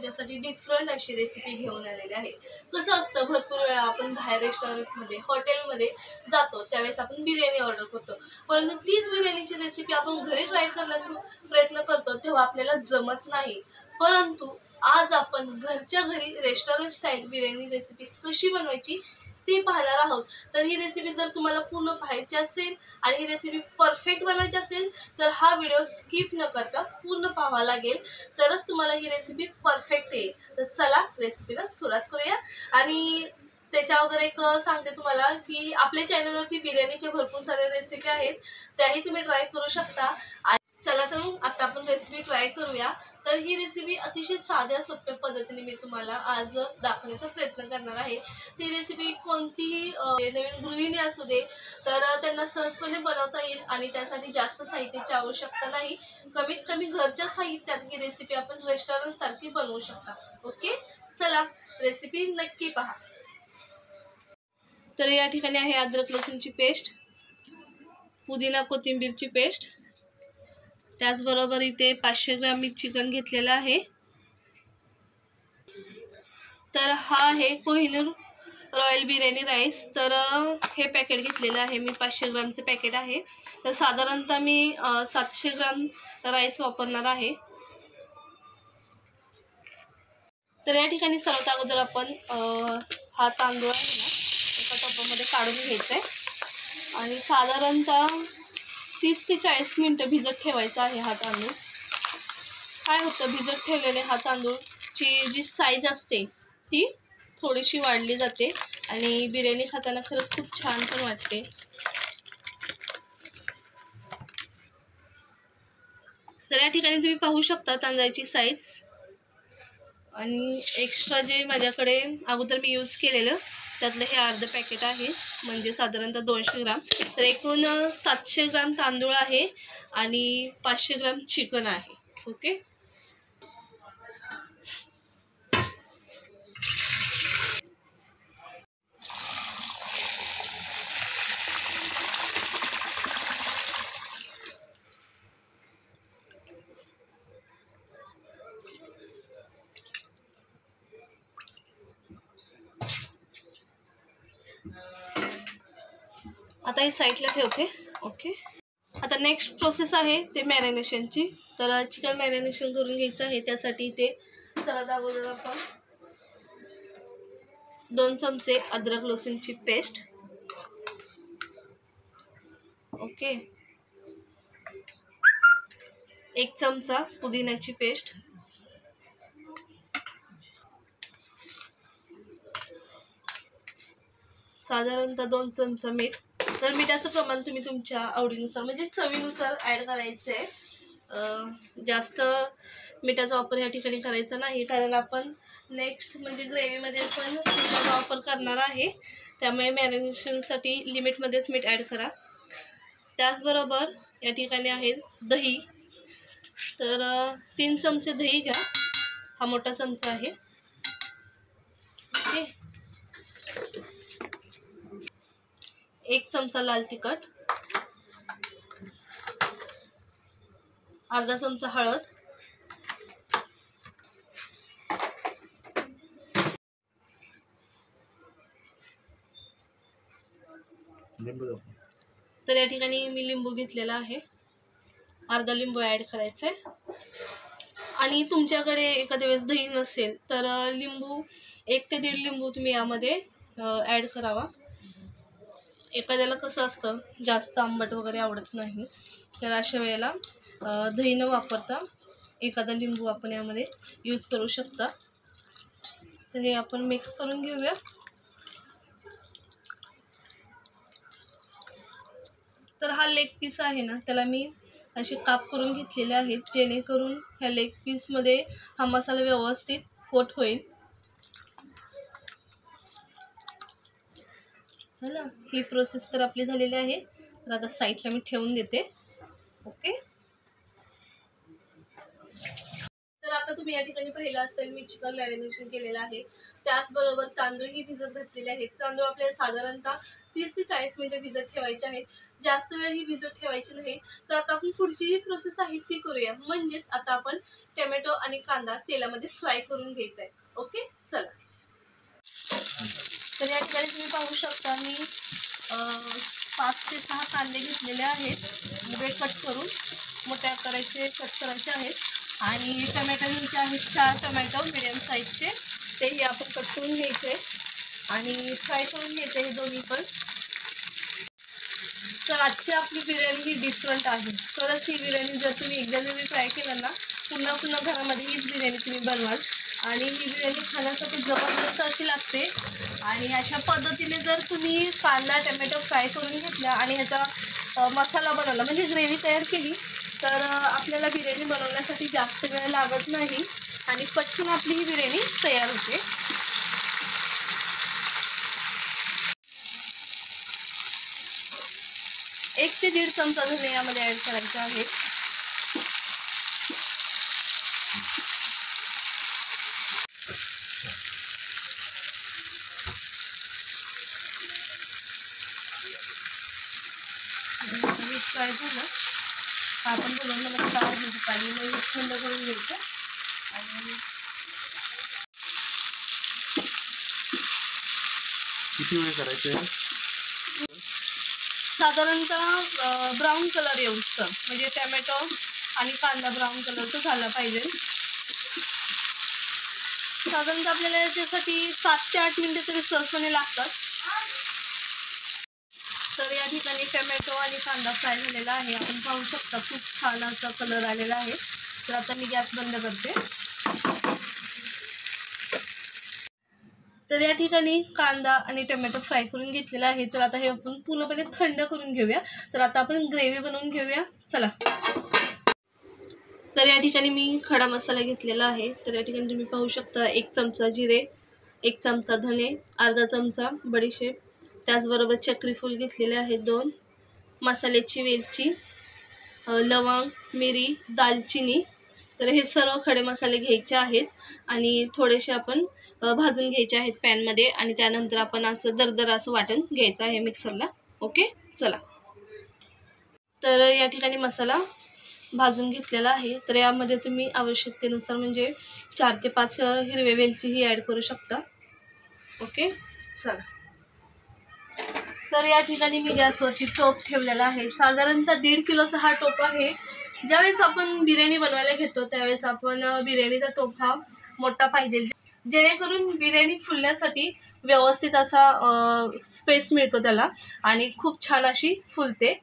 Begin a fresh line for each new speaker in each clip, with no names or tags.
तुमच्यासाठी डिफरंट अशी रेसिपी घेऊन आलेली आहे। कसं असतं, भरपूर वेळा आपण बाहेर रेस्टॉरंटमध्ये हॉटेलमध्ये जातो त्यावेळेस आपण बिर्याणी ऑर्डर करतो, परंतु तीच बिर्याणीची रेसिपी आपण घरी ट्राय करण्याचा प्रयत्न करतो तेव्हा आपल्याला जमत नाही। परंतु आज आपण घरच्या घरी रेस्टॉरंट स्टाईल बिर्याणी रेसिपी कशी बनवायची ती पाहणार आहोत। तर ही रेसिपी जर तुम्हाला पूर्ण पाहायची असेल आणि ही रेसिपी परफेक्ट बनवायची असेल तर हा व्हिडिओ स्किप न करता पूर्ण पाहावा लागेल, तरच तुम्हाला ही रेसिपी परफेक्ट येईल। तर चला रेसिपीला सुरुवात करूया। आणि त्याच्या अगोदर एक सांगते तुम्हाला की आपल्या चॅनलवरती बिर्याणीच्या भरपूर साऱ्या रेसिपी आहेत, त्याही तुम्ही ट्राय करू शकता। चला तर मग आता आपण रेसिपी ट्राय करूया। तर ही रेसिपी अतिशय साध्या सोप्या पद्धतीने मी तुम्हाला आज दाखवण्याचा प्रयत्न करणार आहे। ती रेसिपी कोणतीही नवीन गृहिणी असू दे तर त्यांना सहजपणे बनवता येईल आणि त्यासाठी जास्त साहित्याची आवश्यकता नाही। कमीत कमी घरच्या साहित्यात ही रेसिपी आपण रेस्टॉरंट सारखी बनवू शकता। ओके, चला रेसिपी नक्की पहा। तर या ठिकाणी आहे अद्रक लसूणची पेस्ट, पुदिना कोथिंबीरची पेस्ट, त्याचबरोबर इथे 500 ग्रॅम मी चिकन घेतलेला आहे। तर हा आहे कोहिनूर रॉयल बिर्याणी राईस। तर हे पॅकेट घेतलेलं आहे मी, 500 ग्रॅमचे पॅकेट आहे। तर साधारणतः मी 700 ग्रॅम राईस वापरणार आहे। तर या ठिकाणी सर्वात अगोदर आपण हा तांदूळ आहे ना एका टोपामध्ये काढून घ्यायचा आहे आणि साधारणतः 30 ते 40 मिनिटं भिजत ठेवायचा आहे हा तांदूळ। काय होतं, भिजत ठेवलेले हा तांदूळची जी साईज असते ती थोडीशी वाढली जाते आणि बिर्याणी खाताना खरंच खूप छान पण वाटते। तर या ठिकाणी तुम्ही पाहू शकता तांदळाची साईज आणि एक्स्ट्रा जे माझ्याकडे अगोदर मी यूज केलेलं त्यातलं हे अर्ध पॅकेट आहे, म्हणजे साधारणतः 200 ग्राम। तर एकूण 700 ग्राम तांदूळ आहे आणि 500 ग्राम चिकन आहे। ओके, आता हे साईडला ठेवते। ओके, आता नेक्स्ट प्रोसेस आहे ते मॅरिनेशनची। तर चिकन मॅरिनेशन करून घ्यायचं आहे, त्यासाठी ते सर्वात अगोदर आपण 2 चमचे अद्रक लसूणची पेस्ट, ओके, 1 चमचा पुदिन्याची पेस्ट, साधारणतः 2 चमचा मीठ। तर मिठाचं प्रमाण तुम्ही तुमच्या आवडीनुसार म्हणजे चवीनुसार ॲड करायचं आहे। जास्त मिठाचा वापर या ठिकाणी करायचा नाही, कारण आपण नेक्स्ट म्हणजे ग्रेव्हीमध्ये पण मिठाचा वापर करणार आहे, त्यामुळे मॅरिनेशनसाठी लिमिटमध्येच मीठ ॲड करा। त्याचबरोबर या ठिकाणी आहे दही। तर 3 चमचे दही घ्या, हा मोठा चमचा आहे। ओके, 1 चमचा लाल तिखट, अर्धा चमचा हळद, तर या ठिकाणी मी लिंबू घेतलेला आहे, अर्धा लिंबू ॲड करायचा आहे। आणि तुमच्याकडे एखाद्या वेळेस दही नसेल तर लिंबू 1 ते 1.5 लिंबू तुम्ही यामध्ये ॲड करावा। एखाद्याला कसं असतं जास्त आंबट वगैरे आवडत नाही, तर अशा वेळेला दही न वापरता एखादा लिंबू आपण यामध्ये यूज करू शकता। तर हे आपण मिक्स करून घेऊया। तर हा लेग पीस आहे ना त्याला मी असे काप करून घेतलेले आहेत, जेणेकरून ह्या लेग पीसमध्ये हा मसाला व्यवस्थित कोट होईल। है ना, ही प्रोसेस तर आपली झालेली आहे। तर आता साईडला मी ठेवून देते। ओके, तर आता तुम्ही या ठिकाणी पाहिलं असेल मी चिकन मॅरिनेशन केलेलं आहे, त्याचबरोबर तांदूळही भिजत घातलेले आहेत. तांदूळ आपल्याला साधारणतः 30 ते 40 मिनिटं भिजत ठेवायचे आहेत, जास्त वेळ ही भिजत ठेवायची नाही. तर आता आपण पुढची जी प्रोसेस आहे ती करूया, म्हणजेच आता आपण टोमॅटो आणि कांदा तेलामध्ये फ्राय करून घ्यायचा आहे. ओके, चला. तर या ठिकाणी तुम्ही पाहू शकता मी 5 ते 6 कांदे घेतलेले आहेत, उभे कट करून मोठ्या आकाराचे कट करायचे आहेत. आणि टोमॅटो घ्यायचे आहेत 4 टोमॅटो मिडियम साईजचे, तेही आपण कट करून घ्यायचे आणि फ्राय करून घ्यायचे हे दोन्ही पण. तर आजची आपली बिर्याणी ही डिफरंट आहे. खरंच ही बिर्याणी जर तुम्ही एकदा जरी ट्राय केलं ना, पुन्हा पुन्हा घरामध्ये हीच बिर्याणी तुम्ही बनवाल आणि ही बिर्याणी खाण्यासाठी जबरदस्त अशी लागते. आणि अशा पद्धतीने जर तुम्ही कांदा टोमॅटो फ्राय करून घेतला आणि ह्याचा मसाला बनवला म्हणजे ग्रेव्ही तयार केली, तर आपल्याला बिर्याणी बनवण्यासाठी जास्त वेळ लागत नाही आणि पटकन आपली ही बिर्याणी तयार होते. 1 ते 1.5 चमचा धने यामध्ये ॲड करायचे आहेत. फ्राय झालं आपण बोलून घ्यायचं पाणी मग थंड करून घ्यायचं आणि
किती वेळ करायचं?
साधारणतः ब्राऊन कलर येऊचं, म्हणजे टोमॅटो आणि कांदा ब्राऊन कलरचा झाला पाहिजे. साधारणतः आपल्याला याच्यासाठी 7 ते 8 मिनिटं तरी सहजपणे लागतात. तर या ठिकाणी टोमॅटो आणि कांदा फ्राय झालेला आहे, आपण पाहू शकता खूप छान असा कलर आलेला आहे. तर आता मी गॅस बंद करते. तर या ठिकाणी कांदा आणि टोमॅटो फ्राय करून घेतलेला आहे. तर आता हे आपण पूर्णपणे थंड करून घेऊया. तर आता आपण ग्रेव्ही बनवून घेऊया, चला. तर या ठिकाणी मी खडा मसाला घेतलेला आहे. तर या ठिकाणी तुम्ही पाहू शकता 1 चमचा जिरे, 1 चमचा धने, अर्धा चमचा बडीशेप, त्याचबरोबर चक्री फूल घेतलेले आहेत 2, मसाल्याची वेलची, लवंग, मिरी, दालचिनी. तर हे सर्व खडे मसाले घ्यायचे आहेत आणि थोडेसे आपण भाजून घ्यायचे आहेत पॅनमध्ये आणि त्यानंतर आपण असं दरदर असं वाटून घ्यायचं आहे मिक्सरला. ओके, चला. तर या ठिकाणी मसाला भाजून घेतलेला आहे. तर यामध्ये तुम्ही आवश्यकतेनुसार म्हणजे 4 ते 5 हिरवे वेलचीही ॲड करू शकता. ओके, चला. तर या ठिकाणी मी गॅसवरती टोप ठेवलेला आहे. साधारणतः 1.5 किलोचा हा टोप आहे. ज्यावेळेस आपण बिर्याणी बनवायला घेतो त्यावेळेस आपण बिर्याणीचा टोप हा मोठा पाहिजे, जेणेकरून बिर्याणी फुलण्यासाठी व्यवस्थित असा स्पेस मिळतो त्याला आणि खूप छान अशी फुलते.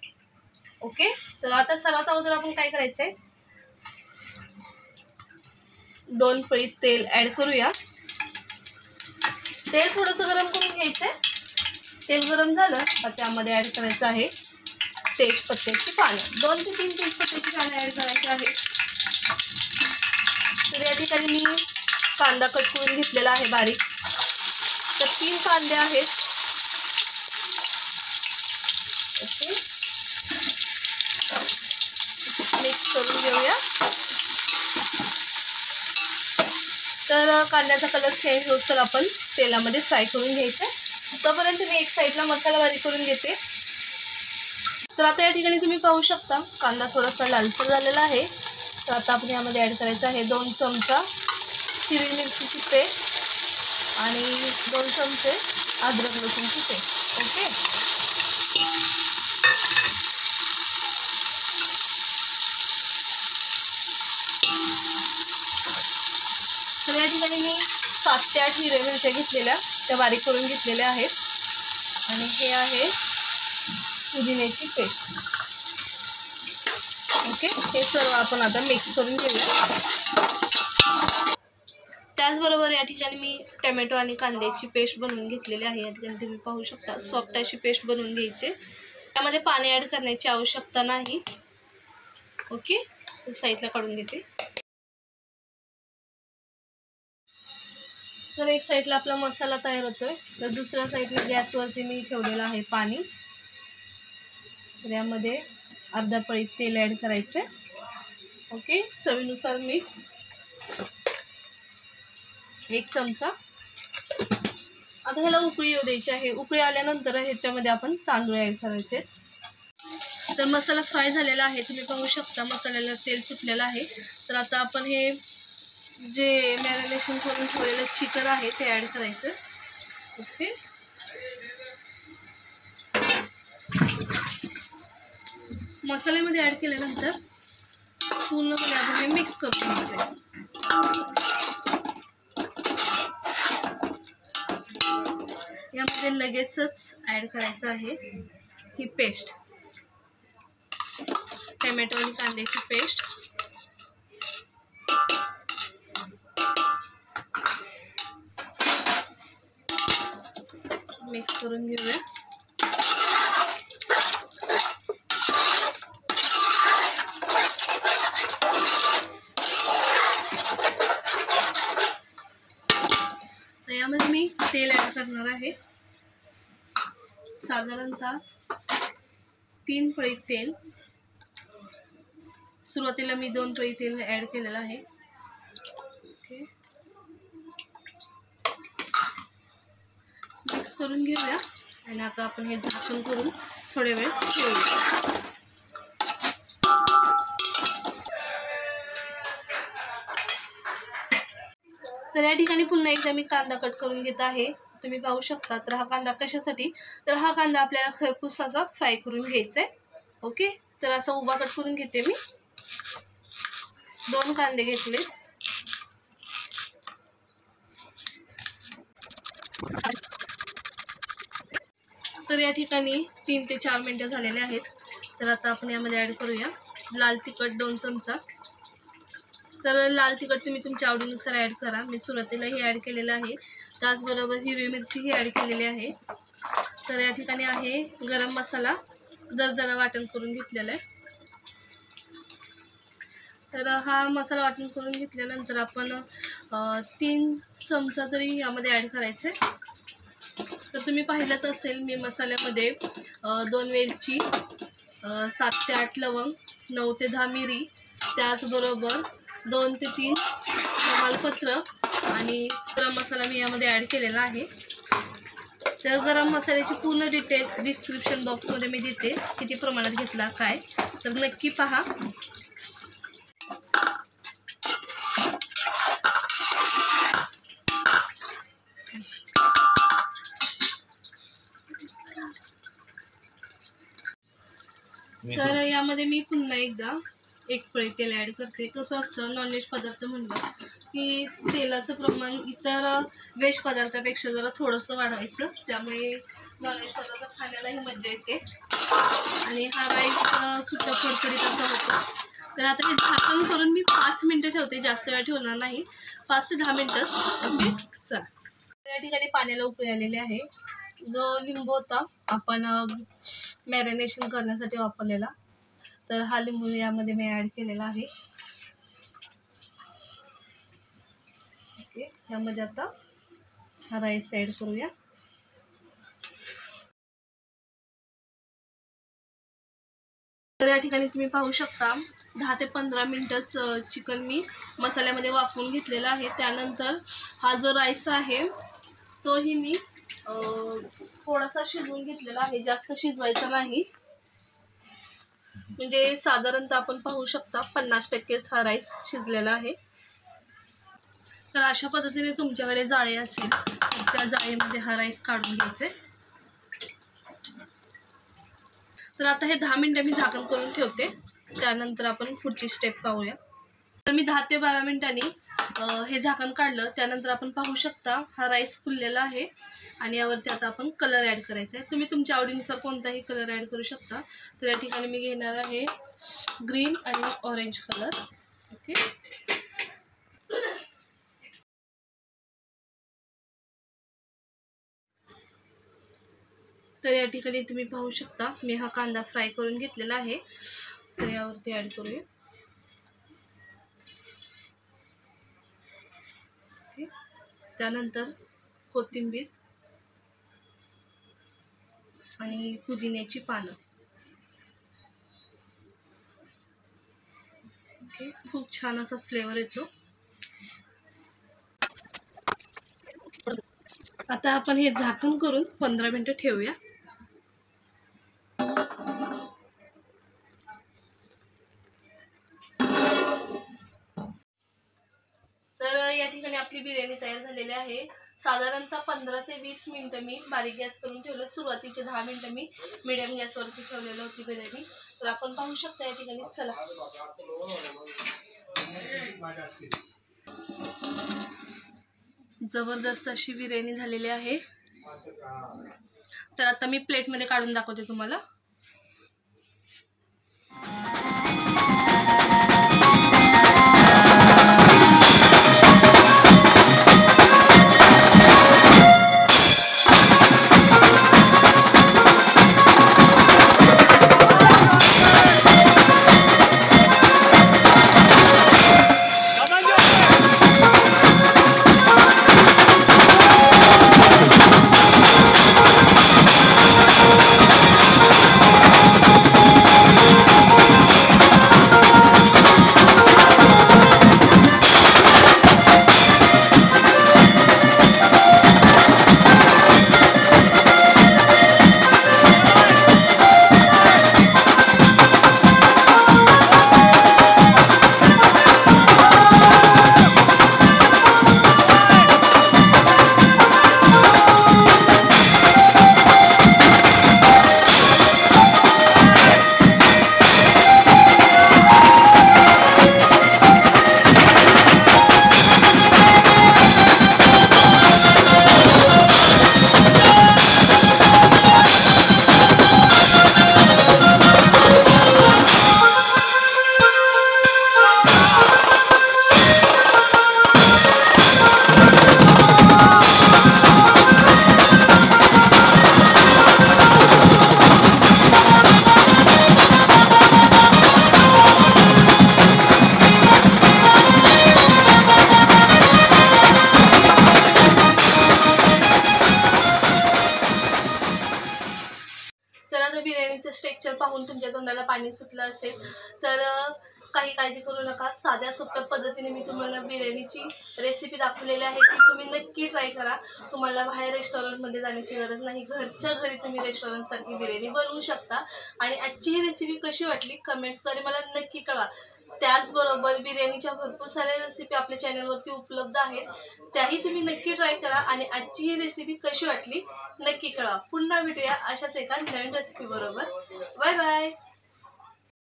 ओके, तर आता सर्वात अगोदर आपण काय करायचं आहे, 2 पळी तेल ॲड करूया. तेल थोडंसं गरम करून घ्यायचं आहे. तेल गरम झालं तर त्यामध्ये ॲड करायचं आहे तेजपत्त्याची पानं, 2 ते 3 तेजपत्त्याची पानं ॲड करायची आहे. तर या ठिकाणी मी कांदा कट करून घेतलेला आहे बारीक. तर 3 कांदे आहेत. ओके, मिक्स करून घेऊया. तर कांद्याचा कलर चेंज होत तर आपण तेलामध्ये फ्राय करून घ्यायचं. तोपर्यंत मी एक साईडला मसाला बारीक करून घेते. तर आता या ठिकाणी तुम्ही पाहू शकता कांदा थोडासा लालसर झालेला आहे. तर आता आपण यामध्ये ॲड करायचं आहे 2 चमचा हिरवी मिरचीची पेस्ट आणि 2 चमचे अद्रक लसूणची पेस्ट. ओके, तर या ठिकाणी मी 7 ते 8 हिरव्या मिरच्या घेतलेल्या, त्या बारीक करून घेतलेल्या आहेत आणि हे आहे पुदिन्याची पेस्ट. ओके, हे सर्व आपण आता मिक्स करून घेऊया. त्याचबरोबर या ठिकाणी मी टोमॅटो आणि कांद्याची पेस्ट बनवून घेतलेली आहे. या ठिकाणी तुम्ही पाहू शकता सॉफ्ट अशी पेस्ट बनवून घ्यायची. त्यामध्ये पाणी ॲड करण्याची आवश्यकता नाही. ओके, तर साईडला काढून घेते. तर एक साईडला आपला मसाला तयार होतोय, तर दुसऱ्या साईडला गॅसवरती मी ठेवलेलं आहे पाणी. तर यामध्ये अर्धा पळी तेल ॲड करायचं. ओके, चवीनुसार मीठ. 1 चमचा. आता ह्याला उकळी येऊ द्यायची आहे. उकळी आल्यानंतर ह्याच्यामध्ये आपण तांदूळ ॲड करायचे. तर मसाला फ्राय झालेला आहे, तुम्ही पाहू शकता मसाल्याला तेल सुटलेलं आहे. तर आता आपण हे जे मॅरिनेशन करून ठेवलेलं चिकन आहे ते ॲड करायचं. ओके, मसाल्यामध्ये ॲड केल्यानंतर पूर्णपणे आपण हे मिक्स करून घ्यायचं. यामध्ये लगेचच ॲड करायचं आहे ही पेस्ट, टोमॅटो आणि कांद्याची पेस्ट. मिक्स करून घेऊया. यामध्ये मी तेल ॲड करणार आहे, साधारणतः 3 पळी तेल. सुरुवातीला मी 2 पळी तेल ॲड केलेलं आहे. ओके, मिक्स करून घेऊया आणि आता आपण हे झाकण करून थोडे वेळ ठेवूया. तर या ठिकाणी पुन्हा एकदा मी कांदा कट करून घेत आहे. तुम्ही पाहू शकता. तर हा कांदा कशासाठी, तर हा कांदा आपल्याला खरपूस असा फ्राय करून घ्यायचा आहे. ओके, तर असा उभा कट करून घेते मी. 2 कांदे घेतले. तर या ठिकाणी 3 ते 4 मिनिटं झालेले आहेत. तर आता आपण यामध्ये ॲड करूया लाल तिखट 2 चमचा. तर लाल तिखट तुम्ही तुमच्या आवडीनुसार ॲड करा. मी सुरुवातीलाही ॲड केलेलं आहे. त्याचबरोबर हिरवी मिरचीही ॲड केलेली आहे. तर या ठिकाणी आहे गरम मसाला जरा वाटण करून घेतलेला आहे. तर हा मसाला वाटण करून घेतल्यानंतर आपण 3 चमचा तरी यामध्ये ॲड करायचे. तर तुम्ही पाहिलंच असेल मी मसाल्यामध्ये 2 वेलची, 7 ते 8 लवंग, 9 ते 10 मिरी, त्याचबरोबर 2 ते 3 तमालपत्र आणि गरम मसाला मी यामध्ये ॲड केलेला आहे. तर गरम मसाल्याची पूर्ण डिटेल डिस्क्रिप्शन बॉक्समध्ये मी देते, किती प्रमाणात घेतला काय, तर नक्की पहा. तर यामध्ये मी पुन्हा एकदा 1 पळी तेल ॲड करते. कसं असतं नॉनव्हेज पदार्थ म्हणलं की तेलाचं प्रमाण इतर व्हेज पदार्थापेक्षा जरा थोडंसं वाढवायचं, त्यामुळे नॉनव्हेज पदार्थ खाण्यालाही मजा येते आणि हा राईस सुट्टा फडफडीत असा होतो. तर आता हे झाकण करून मी 5 मिनटं ठेवते, जास्त वेळ ठेवणार नाही, 5 ते 10 मिनटं. ओके, चला. या ठिकाणी पाण्याला उकळी आलेली आहे. जो लिंबू होता आपण मॅरिनेशन करण्यासाठी वापरलेला, तर हा लिंबू यामध्ये मी ॲड केलेला आहे. ओके, यामध्ये आता हा राईस ॲड करूया. तर या ठिकाणी तुम्ही पाहू शकता 10 ते 15 मिनटंच चिकन मी मसाल्यामध्ये वाफवून घेतलेला आहे. त्यानंतर हा जो राईस आहे तोही मी थोडासा शिजवून घेतलेला आहे, जास्त शिजवायचा नाही. म्हणजे साधारणतः आपण पाहू शकता 50%च हा राईस शिजलेला आहे. तर अशा पद्धतीने तुमच्याकडे जाळी असेल तर त्या जाळीमध्ये हा राईस काढून घ्यायचे. तर आता हे 10 मिनिटं मी झाकण करून ठेवते, त्यानंतर आपण पुढची स्टेप पाहूया. तर मी 10 ते 12 मिनिटांनी हे झाकण काढलं. त्यानंतर आपण पाहू शकता हा राईस फुललेला आहे आणि यावरती आता आपण कलर ॲड करायचा आहे. तुम्ही तुमच्या आवडीनुसार कोणताही कलर ॲड करू शकता. तर या ठिकाणी मी घेणार आहे ग्रीन आणि ऑरेंज कलर. ओके, तर या ठिकाणी तुम्ही पाहू शकता मी हा कांदा फ्राय करून घेतलेला आहे. तर यावरती ॲड करूया. ओके, त्यानंतर कोथिंबीर आणि पुदिन्याची पानं. ओके, खूप छान असा फ्लेवर येतो. आता आपण हे झाकून करून 15 मिनिटं ठेवूया. तर या ठिकाणी आपली बिर्याणी तयार झालेली आहे. साधारणतः 15 ते 20 मिनिटं मी बारीक गॅस करून ठेवलं. सुरुवातीचे 10 मिनिटं मी मिडियम गॅसवरती ठेवलेलं होती बिर्याणी. तर आपण पाहू शकता या ठिकाणी. चला, जबरदस्त अशी बिर्याणी झालेली आहे. तर आता मी प्लेटमध्ये काढून दाखवते तुम्हाला. बिर्याणीचं स्ट्रक्चर पाहून तुमच्या तोंडाला पाणी सुटलं असेल तर काही काळजी करू नका. साध्या सोप्या पद्धतीने मी तुम्हाला बिर्याणीची रेसिपी दाखवलेली आहे ती तुम्ही नक्की ट्राय करा. तुम्हाला बाहेर रेस्टॉरंटमध्ये जाण्याची गरज नाही. घरच्या घरी तुम्ही रेस्टॉरंटसारखी बिर्याणी बनवू शकता. आणि आजची ही रेसिपी कशी वाटली कमेंट्सद्वारे मला नक्की कळवा. त्याचबरोबर बिर्याणीच्या भरपूर साऱ्या रेसिपी आपल्या चॅनलवरती उपलब्ध आहेत, त्याही तुम्ही नक्की ट्राय करा. आणि आजची ही रेसिपी कशी वाटली नक्की कळवा. पुन्हा भेटूया अशाच एका नवीन रेसिपी बरोबर. Bye bye.